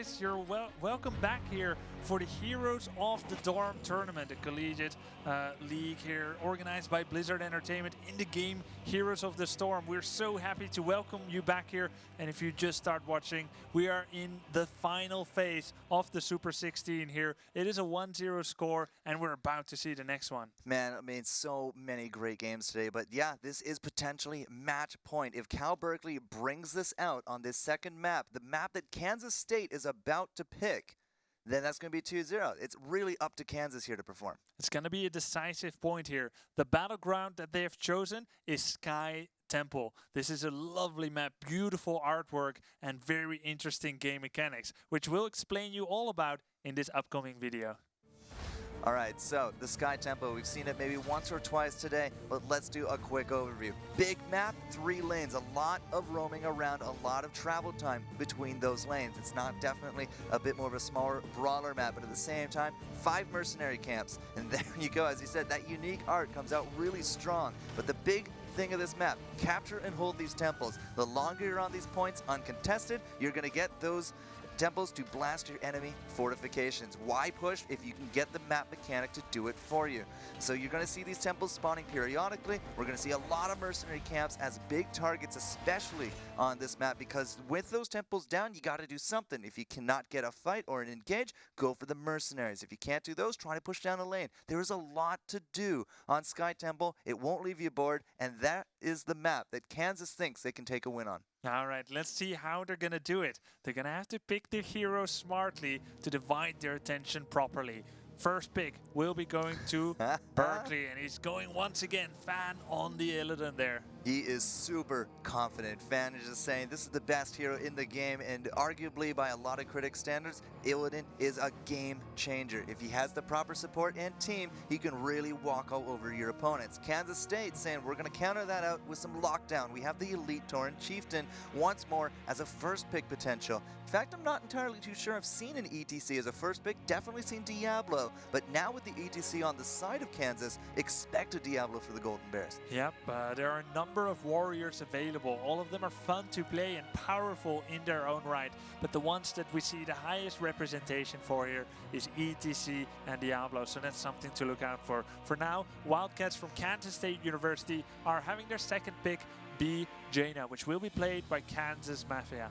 guys, you're welcome back here for the Heroes of the Dorm tournament, a collegiate league here organized by Blizzard Entertainment in the game Heroes of the Storm. We're so happy to welcome you back here, and if you just start watching, we are in the final phase of the Super 16 here. It is a 1-0 score, and we're about to see the next one. Man, I mean, so many great games today, but yeah, this is potentially match point. If Cal Berkeley brings this out on this second map, the map that Kansas State is about to pick, then that's going to be 2-0. It's really up to Kansas here to perform. It's going to be a decisive point here. The battleground that they have chosen is Sky Temple. This is a lovely map, beautiful artwork, and very interesting game mechanics, which we'll explain you all about in this upcoming video. All right, so the Sky Temple, we've seen it maybe once or twice today, but let's do a quick overview. Big map, 3 lanes, a lot of roaming around, a lot of travel time between those lanes. It's not definitely a bit more of a smaller brawler map, but at the same time, 5 mercenary camps. And there you go, as you said, that unique art comes out really strong. But the big thing of this map, capture and hold these temples. The longer you're on these points uncontested, you're going to get those temples to blast your enemy fortifications. Why push if you can get the map mechanic to do it for you? So you're going to see these temples spawning periodically. We're going to see a lot of mercenary camps as big targets, especially on this map, because with those temples down, you got to do something. If you cannot get a fight or an engage, go for the mercenaries. If you can't do those, try to push down a lane. There is a lot to do on Sky Temple. It won't leave you bored, and that is the map that Kansas thinks they can take a win on. All right, let's see how they're going to do it. They're going to have to pick their heroes smartly to divide their attention properly. First pick will be going to Berkeley, and he's going once again, Fan on the Illidan there. He is super confident. Fan is just saying this is the best hero in the game, and arguably by a lot of critics' standards, Illidan is a game changer. If he has the proper support and team, he can really walk all over your opponents. Kansas State saying we're going to counter that out with some lockdown. We have the Elite Tauren Chieftain once more as a first pick potential. In fact, I'm not entirely too sure I've seen an ETC as a first pick. Definitely seen Diablo, but now with the ETC on the side of Kansas, expect a Diablo for the Golden Bears. Yep, there are a number of warriors available. All of them are fun to play and powerful in their own right, but the ones that we see the highest representation for here is ETC and Diablo, so that's something to look out for. For now, Wildcats from Kansas State University are having their second pick be Jaina, which will be played by Kansas Mafia.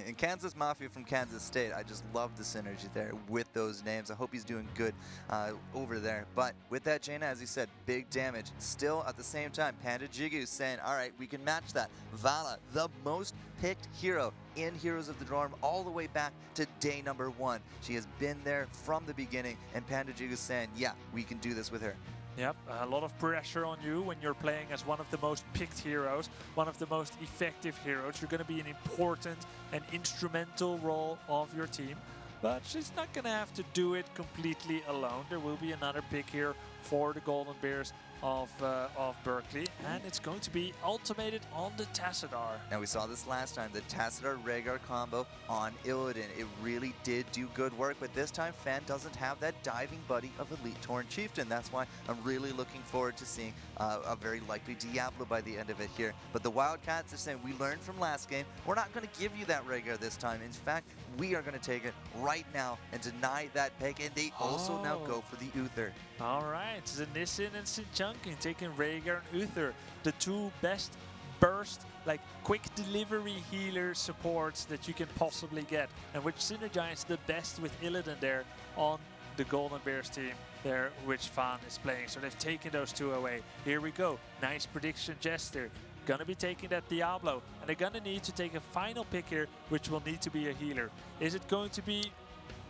And Kansas Mafia from Kansas State, I just love the synergy there with those names. I hope he's doing good over there. But with that Jaina, as you said, big damage. Still, at the same time, Panda Jigu saying, all right, we can match that. Vala, the most picked hero in Heroes of the Dorm all the way back to day number 1. She has been there from the beginning, and Panda Jigu saying, yeah, we can do this with her. Yep, a lot of pressure on you when you're playing as one of the most picked heroes, one of the most effective heroes. You're going to be an important and instrumental role of your team, but she's not going to have to do it completely alone. There will be another pick here for the Golden Bears of Berkeley, and it's going to be ultimated on the Tassadar. Now we saw this last time, the Tassadar-Rhaegar combo on Illidan. It really did do good work, but this time Fan doesn't have that diving buddy of Elite Tauren Chieftain. That's why I'm really looking forward to seeing a very likely Diablo by the end of it here. But the Wildcats are saying, we learned from last game, we're not going to give you that Rhaegar this time. In fact, we are going to take it right now and deny that pick, and they also now go for the Uther. All right, Zanisin and Sinchunkin taking Rhaegar and Uther, the 2 best burst, like quick delivery healer supports that you can possibly get, and which synergize the best with Illidan there on the Golden Bears team there, which Fan is playing. So they've taken those 2 away. Here we go. Nice prediction, Jester. Gonna be taking that Diablo, and they're gonna need to take a final pick here, which will need to be a healer. Is it going to be,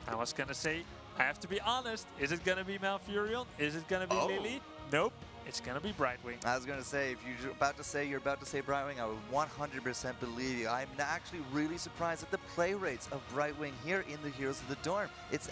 I was gonna say, I have to be honest, is it gonna be Malfurion? Is it gonna be Lily? Nope, it's gonna be Brightwing. I was gonna say, if you're about to say Brightwing, I would 100% believe you. I'm actually really surprised at the play rates of Brightwing here in the Heroes of the Dorm. It's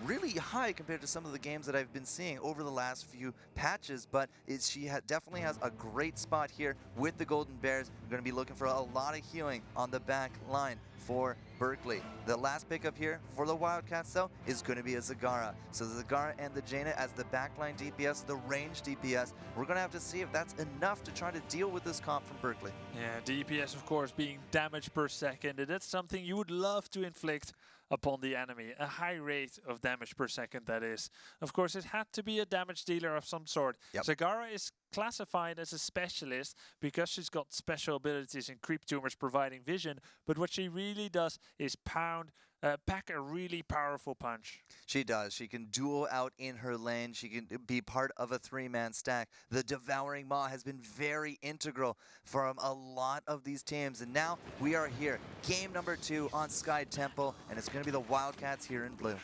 really high compared to some of the games that I've been seeing over the last few patches, but she definitely has a great spot here with the Golden Bears. We're going to be looking for a lot of healing on the back line for Berkeley. The last pickup here for the Wildcats, though, is going to be a Zagara. So the Zagara and the Jaina as the backline DPS, the range DPS. We're going to have to see if that's enough to try to deal with this comp from Berkeley. Yeah, DPS, of course, being damage per second. And that's something you would love to inflict upon the enemy. A high rate of damage per second, that is. Of course, it had to be a damage dealer of some sort. Yep. Zagara is classified as a specialist because she's got special abilities in creep tumors providing vision, but what she really does is pack a really powerful punch. She does. She can duel out in her lane. She can be part of a three-man stack. The Devouring Maw has been very integral from a lot of these teams, and now we are here. Game number 2 on Sky Temple, and it's going to be the Wildcats here in blue.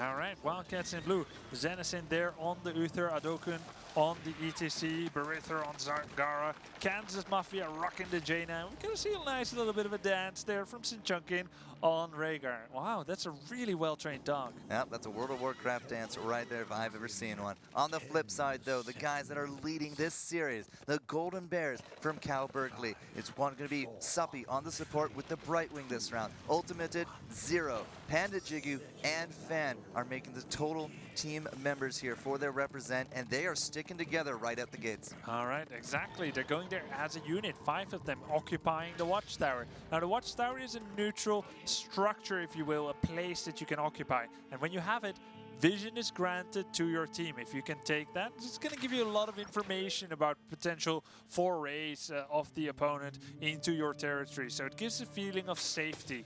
All right, Wildcats in blue. Zenison there on the Uther, Adokun on the ETC, Barither on Zagara, Kansas Mafia rocking the Jaina. We're going to see a nice little bit of a dance there from Sinchunkin on Rhaegar. Wow, that's a really well-trained dog. Yep, that's a World of Warcraft dance right there if I've ever seen one. On the flip side, though, the guys that are leading this series, the Golden Bears from Cal Berkeley. It's going to be Suppy on the support with the Brightwing this round. Ultimated, Zero, Panda Jigu, and Fan are making the total team members here for their represent, and they are sticking together right at the gates. All right, exactly. They're going there as a unit, 5 of them occupying the Watchtower. Now, the Watchtower is a neutral structure, if you will, a place that you can occupy. And when you have it, vision is granted to your team. If you can take that, it's going to give you a lot of information about potential forays of the opponent into your territory. So it gives a feeling of safety.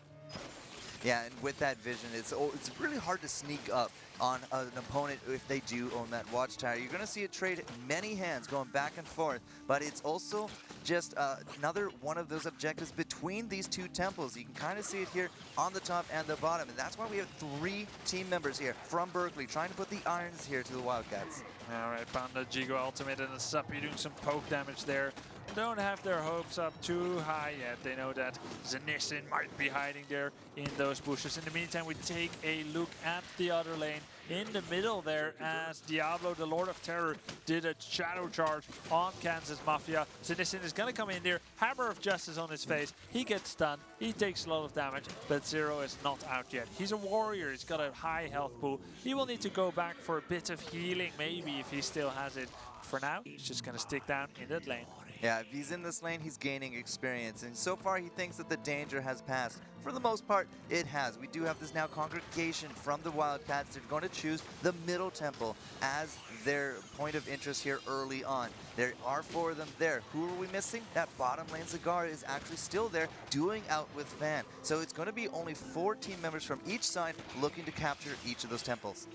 Yeah, and with that vision, it's really hard to sneak up on an opponent if they do own that Watchtower. You're going to see it trade many hands going back and forth, but it's also just another one of those objectives between these two temples. You can kind of see it here on the top and the bottom, and that's why we have 3 team members here from Berkeley trying to put the irons here to the Wildcats. All right, Panda, Jigo Ultimate, and Suppy doing some poke damage there. Don't have their hopes up too high yet. They know that Zenison might be hiding there in those bushes. In the meantime, we take a look at the other lane in the middle there as Diablo, the Lord of Terror, did a shadow charge on Kansas Mafia. Zenison is going to come in there, Hammer of Justice on his face. He gets stunned, he takes a lot of damage, but Zero is not out yet. He's a warrior, he's got a high health pool. He will need to go back for a bit of healing, maybe, if he still has it. For now, he's just going to stick down in that lane. Yeah, if he's in this lane, he's gaining experience, and so far he thinks that the danger has passed. For the most part, it has. We do have this now congregation from the Wildcats. They're going to choose the middle temple as their point of interest here early on. There are 4 of them there. Who are we missing? That bottom lane Zagara is actually still there, dueling out with Fan. So it's going to be only 4 team members from each side looking to capture each of those temples.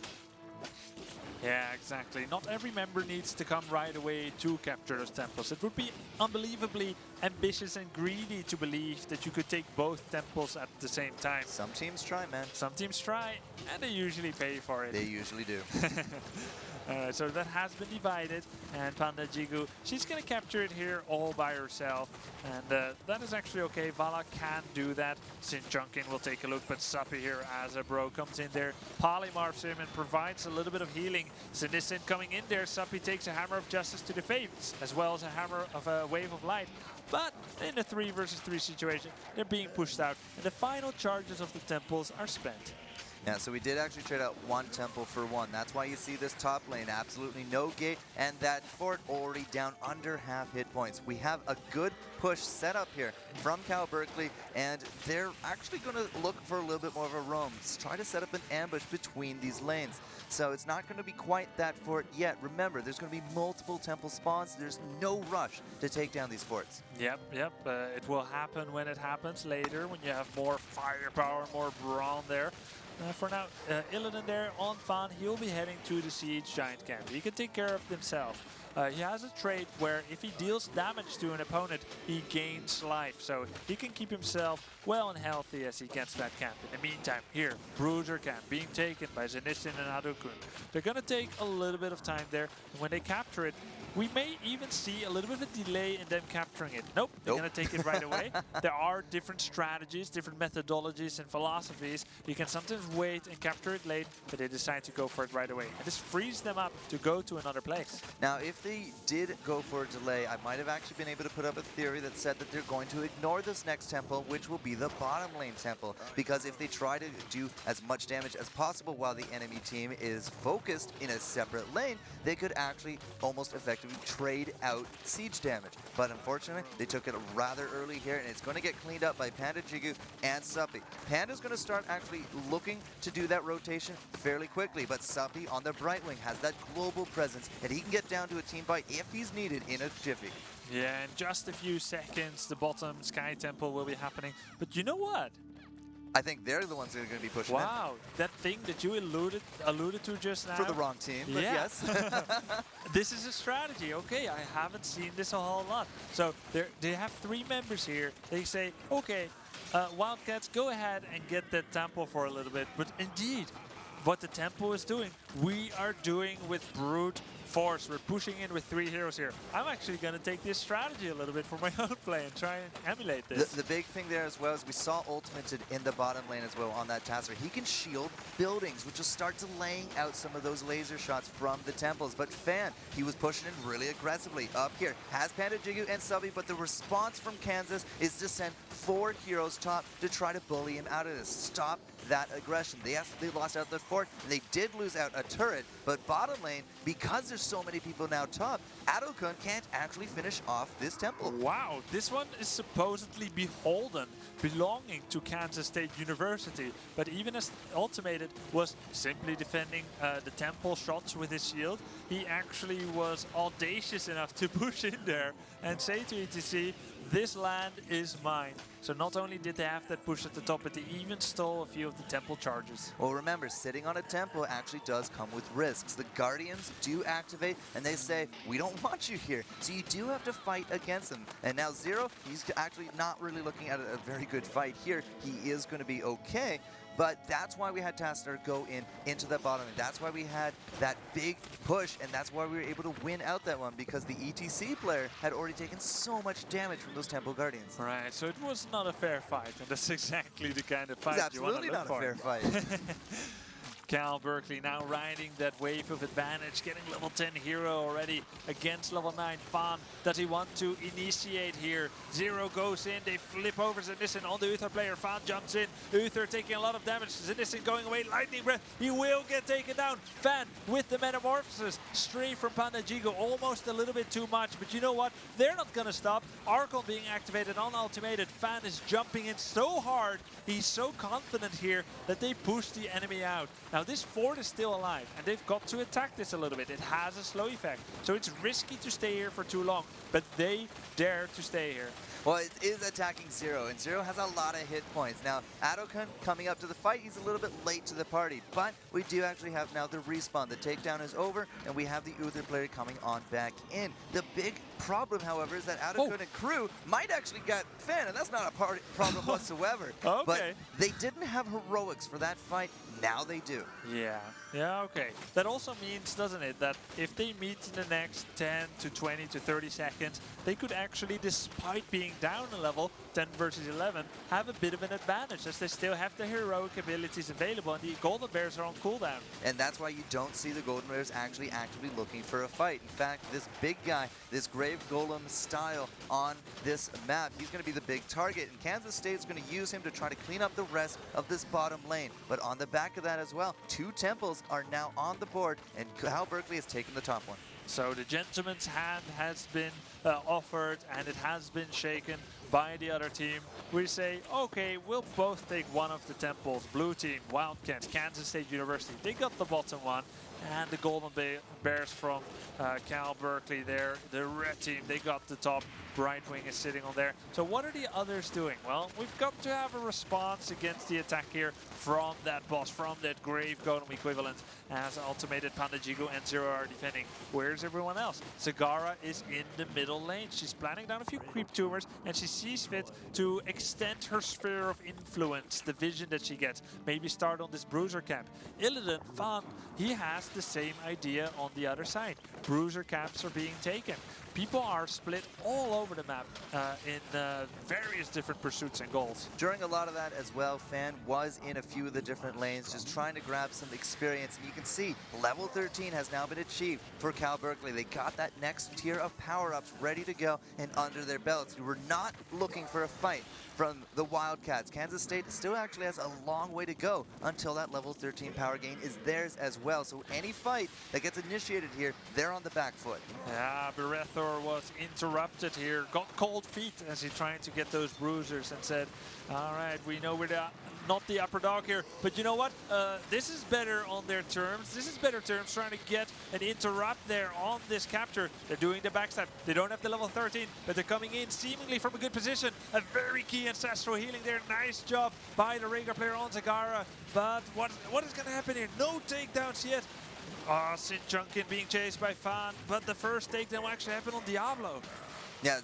Yeah, exactly. Not every member needs to come right away to capture those temples. It would be unbelievably ambitious and greedy to believe that you could take both temples at the same time. Some teams try, man. Some teams try, and they usually pay for it. They usually do. So that has been divided, and Panda Jigu, she's going to capture it here all by herself, and that is actually okay. Vala can do that. Sinchunkin will take a look, but Suppy here as a bro comes in there, polymorphs him and provides a little bit of healing. Zenison coming in there, Suppy takes a Hammer of Justice to the face, as well as a Hammer of a Wave of Light. But in a 3 versus 3 situation, they're being pushed out, and the final charges of the temples are spent. Yeah, so we did actually trade out 1 temple for 1. That's why you see this top lane, absolutely no gate, and that fort already down under half hit points. We have a good push set up here from Cal Berkeley, and they're actually going to look for a little bit more of a roam. Try to set up an ambush between these lanes. So it's not going to be quite that fort yet. Remember, there's going to be multiple temple spawns. There's no rush to take down these forts. Yep. It will happen when it happens later, when you have more firepower, more brawn there. For now, Illidan there on Fan, he'll be heading to the Siege Giant camp. He can take care of himself. He has a trait where if he deals damage to an opponent, he gains life. So he can keep himself well and healthy as he gets that camp. In the meantime, here, Bruiser camp being taken by Zenison and Adokun. They're going to take a little bit of time there. And when they capture it, we may even see a little bit of a delay in them capturing it. Nope, they're going to take it right away. There are different strategies, different methodologies and philosophies. You can sometimes wait and capture it late, but they decide to go for it right away. And this frees them up to go to another place. Now, if they did go for a delay, I might have actually been able to put up a theory that said that they're going to ignore this next temple, which will be the bottom lane temple. Because if they try to do as much damage as possible while the enemy team is focused in a separate lane, they could actually almost effectively trade out siege damage. But unfortunately, they took it rather early here, and it's going to get cleaned up by Panda Jigu and Suppy. Panda's going to start actually looking to do that rotation fairly quickly, but Suppy on the right wing has that global presence, and he can get down to a team fight if he's needed in a jiffy. Yeah, in just a few seconds, the bottom Sky Temple will be happening. But you know what? I think they're the ones that are going to be pushing Wow, that thing that you alluded to just now. For the wrong team, but yeah. yes. This is a strategy. Okay, I haven't seen this a whole lot. So they have 3 members here. They say, okay, Wildcats, go ahead and get that temple for a little bit. But indeed, what the temple is doing, we are doing with brute force. We're pushing in with 3 heroes here. I'm actually going to take this strategy a little bit for my own play and try and emulate this. The big thing there as well is we saw Ultimated in the bottom lane as well on that Tasser. He can shield buildings, which will start delaying out some of those laser shots from the temples. But Fan, he was pushing in really aggressively up here. Has Panda Jigu and Subby, but the response from Kansas is to send 4 heroes top to try to bully him out of this. Stop that aggression. They lost out their fort, and they did lose out a turret, but bottom lane, because there's so many people now top, Adokun can't actually finish off this temple. Wow, this one is supposedly belonging to Kansas State University, but even as Ultimated was simply defending the temple shots with his shield, he actually was audacious enough to push in there and say to ETC, this land is mine. So not only did they have that push at the top, but they even stole a few of the temple charges. Well, remember, sitting on a temple actually does come with risks. The Guardians do activate, and they say, we don't want you here. So you do have to fight against them. And now Zero, he's actually not really looking at a very good fight here. He is going to be okay. But that's why we had Tassner go into the bottom. And that's why we had that big push, and that's why we were able to win out that one, because the ETC player had already taken so much damage from those Temple Guardians. Right, so it was not a fair fight, and that's exactly the kind of fight It's you want to look for. absolutely not a fair fight. Cal Berkeley now riding that wave of advantage, getting level 10 hero already against level 9 Fan. Does he want to initiate here? Zero goes in, they flip over Zenison on the Uther player. Fan jumps in, Uther taking a lot of damage. Zenison going away, lightning breath, he will get taken down. Fan with the metamorphosis, straight from Panda Jigo, almost a little bit too much, but you know what? They're not gonna stop. Archon being activated on ultimated. Fan is jumping in so hard, he's so confident here that they push the enemy out. Now this fort is still alive, and they've got to attack this a little bit. It has a slow effect, so it's risky to stay here for too long, but they dare to stay here. Well, it is attacking Zero, and Zero has a lot of hit points. Now, Adokun coming up to the fight, he's a little bit late to the party, but we do actually have now the respawn. The takedown is over, and we have the Uther player coming on back in. The big problem, however, is that Adokun and crew might actually get Fan, and that's not a problem whatsoever. Okay. But they didn't have heroics for that fight. Now they do. Yeah, okay. That also means, doesn't it, that if they meet in the next 10 to 20 to 30 seconds, they could actually, despite being down a level, 10 versus 11, have a bit of an advantage, as they still have the heroic abilities available, and the Golden Bears are on cooldown. And that's why you don't see the Golden Bears actually actively looking for a fight. In fact, this big guy, this Grave Golem style on this map, he's going to be the big target, and Kansas State's going to use him to try to clean up the rest of this bottom lane. But on the back of that as well, 2 temples are now on the board, and Cal Berkeley has taken the top one. So the gentleman's hand has been offered, and it has been shaken by the other team. We say, okay, we'll both take one of the temples. Blue team, Wildcats, Kansas State University, they got the bottom one. And the Golden Bears from Cal Berkeley there. The red team, they got the top. Bright Wing is sitting on there. So what are the others doing? Well, we've got to have a response against the attack here from that boss, from that Grave Golem equivalent, as Ultimated Panda Jigo and Zero are defending. Where's everyone else? Sagara is in the middle lane. She's planning down a few creep tumors, and she sees fit to extend her sphere of influence, the vision that she gets. Maybe start on this bruiser camp. Illidan, Fan, he has the same idea on the other side. Bruiser camps are being taken. People are split all over the map in various different pursuits and goals. During a lot of that as well, Fan was in a few of the different lanes, just trying to grab some experience. And you can see level 13 has now been achieved for Cal Berkeley. They got that next tier of power-ups ready to go and under their belts. You were not looking for a fight from the Wildcats. Kansas State still actually has a long way to go until that level 13 power gain is theirs as well. So any fight that gets initiated here, they're on the back foot. Yeah, Berethor was interrupted here, got cold feet as he tried to get those bruisers and said, all right, we know we're not the upper dog here, but you know what? This is better on their terms. This is better terms, trying to get an interrupt there on this capture. They're doing the backstab. They don't have the level 13, but they're coming in seemingly from a good position. A very key ancestral healing there. Nice job by the Rhaegar player on Zagara. But what is going to happen here? No takedowns yet. Sin Junkin being chased by Fan, but the first takedown will actually happen on Diablo. Yeah,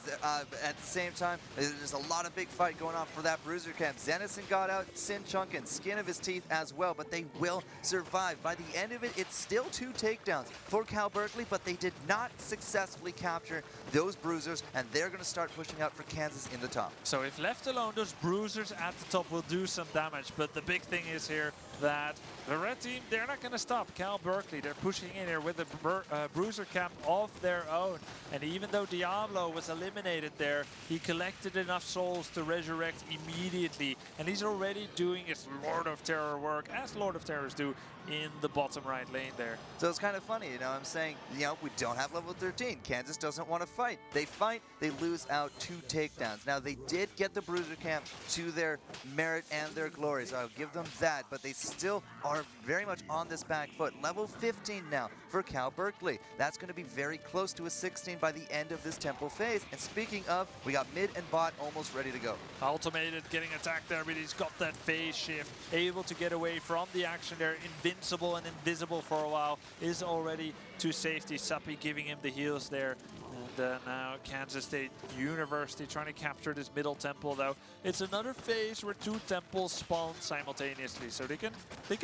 at the same time, there's a lot of big fight going on for that bruiser camp. Zenison got out, Sin Chunkin, skin of his teeth as well, but they will survive. By the end of it, it's still 2 takedowns for Cal Berkeley, but they did not successfully capture those bruisers, and they're going to start pushing out for Kansas in the top. So if left alone, those bruisers at the top will do some damage, but the big thing is here that the red team, they're not going to stop. Cal Berkeley, they're pushing in here with a bruiser camp of their own, and even though Diablo was eliminated there, he collected enough souls to resurrect immediately, and he's already doing his Lord of Terror work, as Lord of Terrors do, in the bottom right lane there. So it's kind of funny, you know, I'm saying, you know, we don't have level 13. Kansas doesn't want to fight. They fight, they lose out 2 takedowns. Now, they did get the bruiser camp to their merit and their glory, so I'll give them that, but they still are very much on this back foot. Level 15 now for Cal Berkeley. That's going to be very close to a 16 by the end of this tempo phase. And speaking of, we got mid and bot almost ready to go. Ultimated getting attacked there, but he's got that phase shift, able to get away from the action there. Invincible and invisible for a while, is already to safety. Suppi giving him the heals there. And now Kansas State University trying to capture this middle temple, though. It's another phase where 2 temples spawn simultaneously, so they can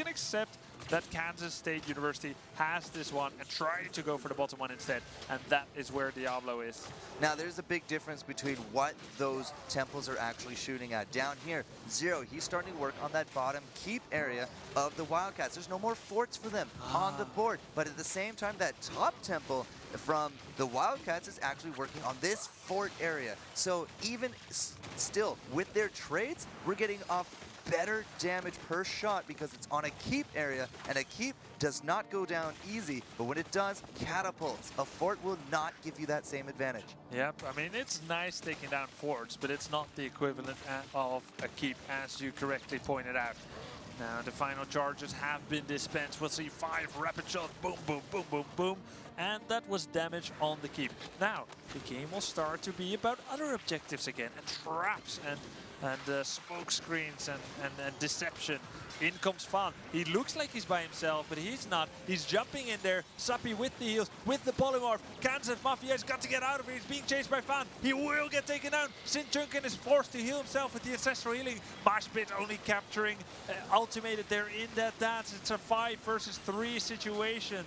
accept that Kansas State University has this one and try to go for the bottom one instead, and that is where Diablo is. Now, there's a big difference between what those temples are actually shooting at. Down here, Zero, he's starting to work on that bottom keep area of the Wildcats. There's no more forts for them on the board, but at the same time, that top temple from the Wildcats is actually working on this fort area. So even still, with their trades, we're getting off better damage per shot because it's on a keep area, and a keep does not go down easy, but when it does, catapults. A fort will not give you that same advantage. Yep, I mean, it's nice taking down forts, but it's not the equivalent of a keep, as you correctly pointed out. Now, the final charges have been dispensed. We'll see 5 rapid shots, boom, boom, boom, boom, boom, and that was damage on the keep. Now, the game will start to be about other objectives again, and traps, and smoke screens and deception. In comes Fan. He looks like he's by himself, but he's not. He's jumping in there. Suppi with the heals, with the polymorph. Kansas Mafia has got to get out of here. He's being chased by Fan. He will get taken down. Sin Chunkin is forced to heal himself with the ancestral healing. Moshpit only capturing ultimated there in that dance. It's a 5 versus 3 situation.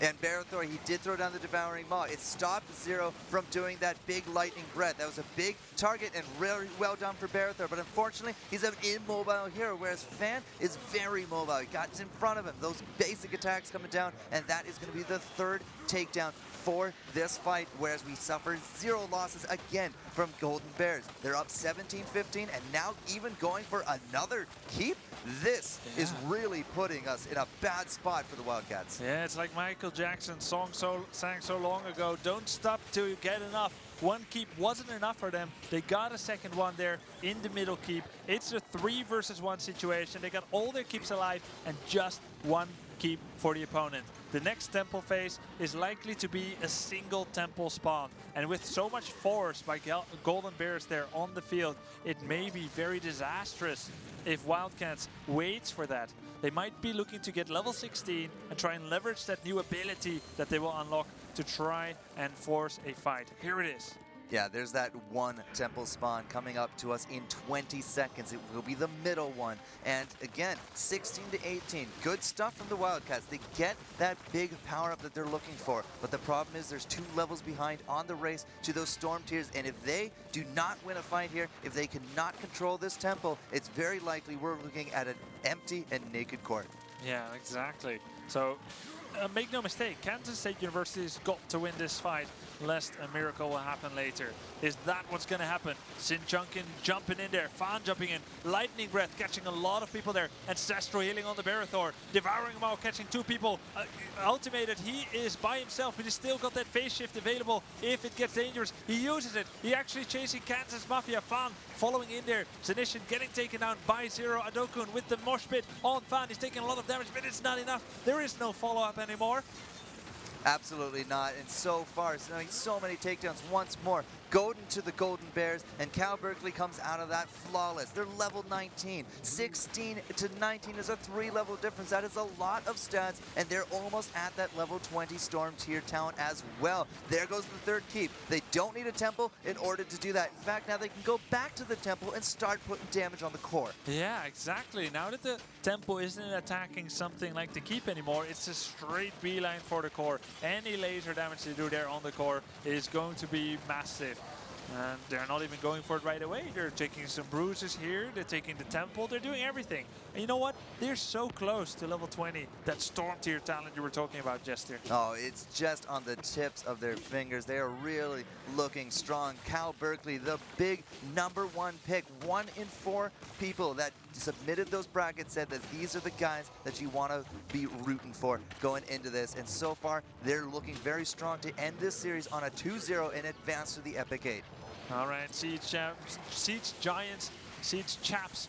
And Berethor, he did throw down the Devouring Maw. It stopped Zero from doing that big lightning breath. That was a big target and really well done for Berethor. But unfortunately, he's an immobile hero, whereas Fan is very mobile. He got in front of him. Those basic attacks coming down, and that is going to be the 3rd takedown for this fight, whereas we suffer 0 losses again from Golden Bears. They're up 17-15, and now even going for another keep. This is really putting us in a bad spot for the Wildcats. Yeah, it's like Michael Jackson sang so long ago, don't stop till you get enough. One keep wasn't enough for them. They got a second one there in the middle keep. It's a 3 versus 1 situation. They got all their keeps alive and just 1 keep for the opponent. The next temple phase is likely to be a single temple spawn, and with so much force by Golden Bears there on the field, it may be very disastrous if Wildcats waits for that. They might be looking to get level 16 and try and leverage that new ability that they will unlock to try and force a fight. Here it is. Yeah, there's that one temple spawn coming up to us in 20 seconds. It will be the middle one. And again, 16 to 18. Good stuff from the Wildcats. They get that big power-up that they're looking for. But the problem is there's 2 levels behind on the race to those storm tiers. And if they do not win a fight here, if they cannot control this temple, it's very likely we're looking at an empty and naked court. Yeah, exactly. So make no mistake, Kansas State University's got to win this fight, lest a miracle will happen later. Is that what's going to happen? Sin Chunkin jumping in there, Fan jumping in, Lightning Breath catching a lot of people there, Ancestral healing on the Barathor, devouring them all, catching 2 people. Ultimated, he is by himself, but he's still got that phase shift available if it gets dangerous. He uses it. He actually chasing Kansas Mafia. Fan following in there. Zanishin getting taken down by Zero. Adokun with the mosh pit on Fan. He's taking a lot of damage, but it's not enough. There is no follow-up anymore. Absolutely not. And so far, so many takedowns once more. Golden to the Golden Bears, and Cal Berkeley comes out of that flawless. They're level 19. 16 to 19 is a 3-level difference. That is a lot of stats, and they're almost at that level 20 Storm tier talent as well. There goes the third keep. They don't need a temple in order to do that. In fact, now they can go back to the temple and start putting damage on the core. Yeah, exactly. Now that the temple isn't attacking something like the keep anymore, it's a straight beeline for the core. Any laser damage they do there on the core is going to be massive. And they're not even going for it right away. They're taking some bruises here. They're taking the temple. They're doing everything. And you know what? They're so close to level 20. That Storm tier talent you were talking about, Jester. Oh, it's just on the tips of their fingers. They are really looking strong. Cal Berkeley, the big #1 pick. 1 in 4 people that submitted those brackets said that these are the guys that you want to be rooting for going into this. And so far, they're looking very strong to end this series on a 2-0 and advance to the Epic 8. All right, Siege Giants, Siege Chaps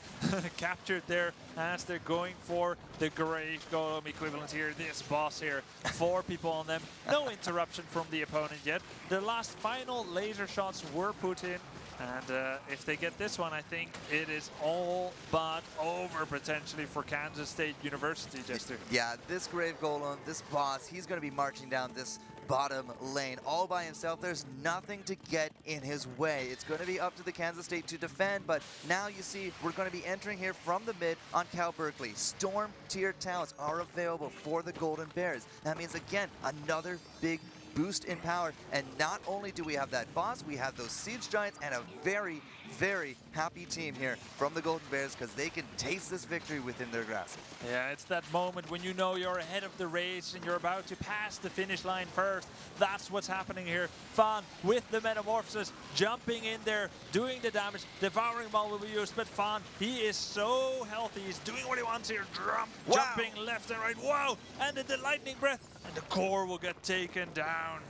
captured there as they're going for the Grave Golem equivalent here. This boss here, 4 people on them. No interruption from the opponent yet. The last final laser shots were put in. And if they get this one, I think it is all but over potentially for Kansas State University, Jester. Yeah, this Grave Golem, this boss, he's going to be marching down this bottom lane all by himself. There's nothing to get in his way. It's going to be up to the Kansas State to defend, but now you see we're going to be entering here from the mid on Cal Berkeley. Storm tier talents are available for the Golden Bears. That means, again, another big boost in power. And not only do we have that boss, we have those Siege Giants and a very, very happy team here from the Golden Bears because they can taste this victory within their grasp. Yeah, it's that moment when you know you're ahead of the race and you're about to pass the finish line first. That's what's happening here. Fan with the Metamorphosis, jumping in there, doing the damage. Devouring Ball will be used, but Fan, he is so healthy. He's doing what he wants here. Jumping left and right. Wow! And then the Lightning Breath, and the core will get taken down.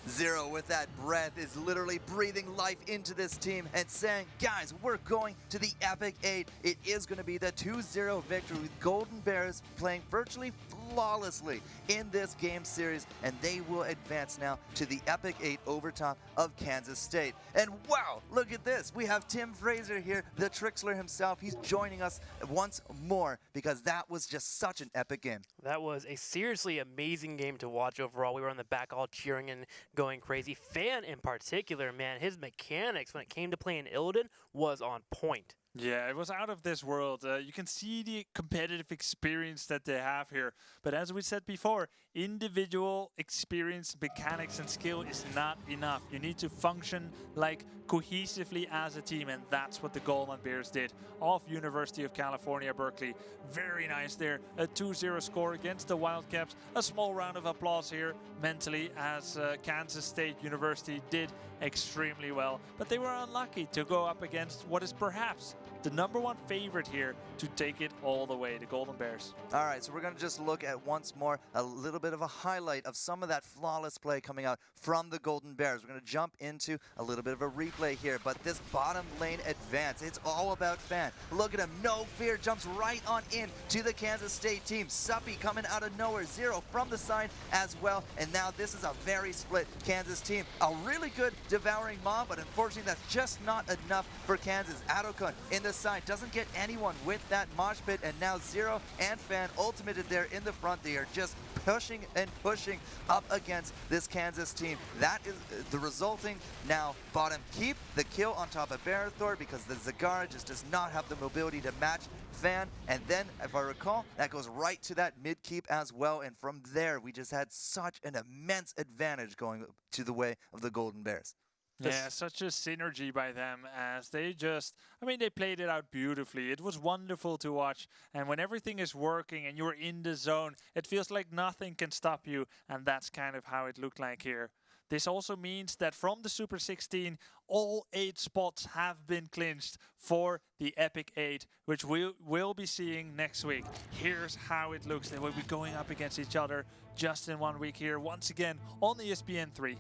Zero with that breath is literally breathing life into this team and saying, guys, we're going to the Epic 8. It is going to be the 2-0 victory with Golden Bears playing virtually flawlessly in this game series, and they will advance now to the Epic 8 over top of Kansas State. And wow, look at this. We have Tim Fraser here, the Trixler himself. He's joining us once more because that was just such an epic game. That was a seriously amazing game to watch overall. We were on the back all cheering and going crazy. Fan in particular, man, his mechanics when it came to playing Illidan was on point. Yeah, it was out of this world. You can see the competitive experience that they have here. But as we said before, individual experience, mechanics, and skill is not enough. You need to function like cohesively as a team, and that's what the Golden Bears did off University of California, Berkeley. Very nice there. A 2-0 score against the Wildcats. A small round of applause here mentally as Kansas State University did extremely well. But they were unlucky to go up against what is perhaps the #1 favorite here to take it all the way, the Golden Bears. All right, so we're going to just look at once more a little bit of a highlight of some of that flawless play coming out from the Golden Bears. We're going to jump into a little bit of a replay here, but this bottom lane advance, it's all about Fan. Look at him, no fear, jumps right on in to the Kansas State team. Suppy coming out of nowhere, Zero from the side as well, and now this is a very split Kansas team. A really good devouring mob, but unfortunately that's just not enough for Kansas. Adokun in the side doesn't get anyone with that mosh pit, and now Zero and Fan ultimated there in the front. They are just pushing and pushing up against this Kansas team. That is the resulting now bottom keep, the kill on top of Barathor, because the Zagara just does not have the mobility to match Fan, and then, if I recall, that goes right to that mid keep as well, and from there, we just had such an immense advantage going to the way of the Golden Bears. Yeah, such a synergy by them as they just, I mean, they played it out beautifully. It was wonderful to watch. And when everything is working and you're in the zone, it feels like nothing can stop you. And that's kind of how it looked like here. This also means that from the Super 16, all 8 spots have been clinched for the Epic 8, which we'll be seeing next week. Here's how it looks. They will be going up against each other just in 1 week here, once again on ESPN 3.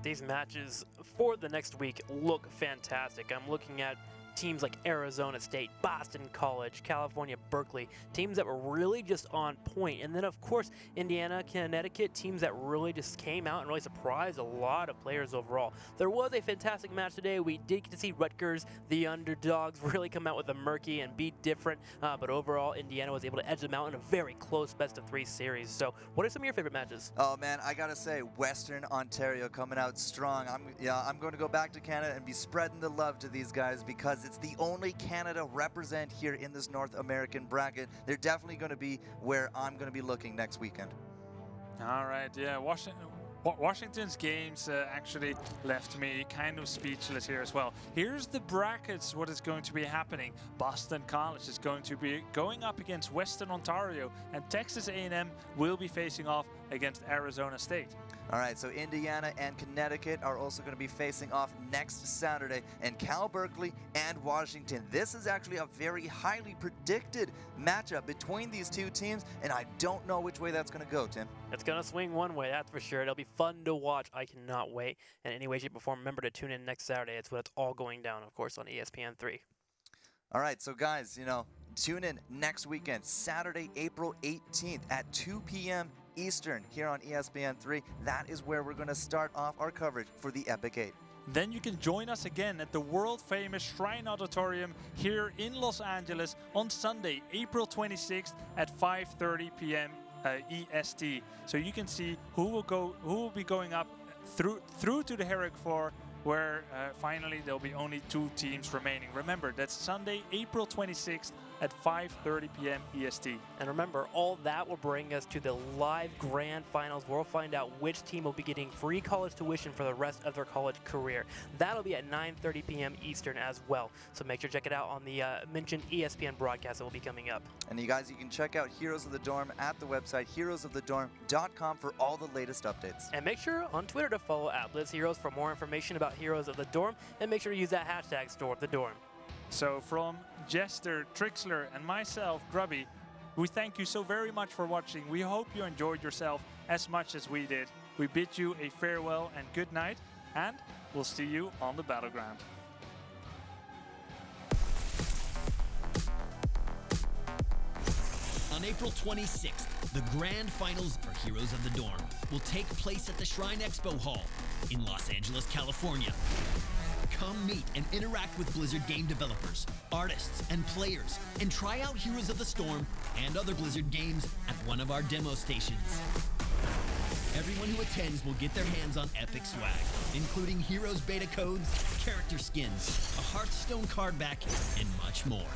These matches for the next week look fantastic. I'm looking at teams like Arizona State, Boston College, California, Berkeley, teams that were really just on point. And then, of course, Indiana, Connecticut, teams that really just came out and really surprised a lot of players overall. There was a fantastic match today. We did get to see Rutgers, the underdogs, really come out with a murky and be different. But overall, Indiana was able to edge them out in a very close best-of-3 series. So what are some of your favorite matches? Oh, man, I got to say, Western Ontario coming out strong. I'm going to go back to Canada and be spreading the love to these guys because it's the only Canada represent here in this North American bracket. They're definitely going to be where I'm going to be looking next weekend. All right, yeah, Washington's games actually left me kind of speechless here as well. Here's the brackets, what is going to be happening. Boston College is going to be going up against Western Ontario, and Texas A&M will be facing off against Arizona State. All right, so Indiana and Connecticut are also going to be facing off next Saturday, and Cal Berkeley and Washington. This is actually a very highly predicted matchup between these two teams, and I don't know which way that's going to go, Tim. It's going to swing one way, that's for sure. It'll be fun to watch. I cannot wait. And any way, shape, or form, remember to tune in next Saturday. It's when it's all going down, of course, on ESPN 3. All right, so guys, tune in next weekend, Saturday, April 18th at 2 p.m. Eastern here on ESPN 3. That is where we're going to start off our coverage for the Epic 8. Then you can join us again at the world-famous Shrine Auditorium here in Los Angeles on Sunday, April 26th at 5:30 p.m. EST. So you can see who will be going up through to the Herrick 4, where finally there'll be only 2 teams remaining. Remember, that's Sunday, April 26th at 5:30 p.m. EST. And remember, all that will bring us to the live grand finals, where we'll find out which team will be getting free college tuition for the rest of their college career. That'll be at 9:30 p.m. Eastern as well. So make sure to check it out on the mentioned ESPN broadcast that will be coming up. And you guys, you can check out Heroes of the Dorm at the website heroesofthedorm.com for all the latest updates. And make sure on Twitter to follow @BlitzHeroes for more information about Heroes of the Dorm, and make sure to use that hashtag #StoreOfTheDorm. So from Jester, Trixler, and myself, Grubby, we thank you so very much for watching. We hope you enjoyed yourself as much as we did. We bid you a farewell and good night, and we'll see you on the battleground. On April 26th, the grand finals for Heroes of the Dorm will take place at the Shrine Expo Hall in Los Angeles, California. Come meet and interact with Blizzard game developers, artists, and players, and try out Heroes of the Storm and other Blizzard games at one of our demo stations. Everyone who attends will get their hands on epic swag, including Heroes beta codes, character skins, a Hearthstone card back, and much more.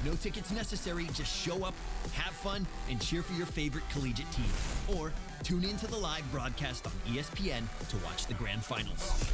No tickets necessary, just show up, have fun, and cheer for your favorite collegiate team. Or tune in to the live broadcast on ESPN to watch the grand finals.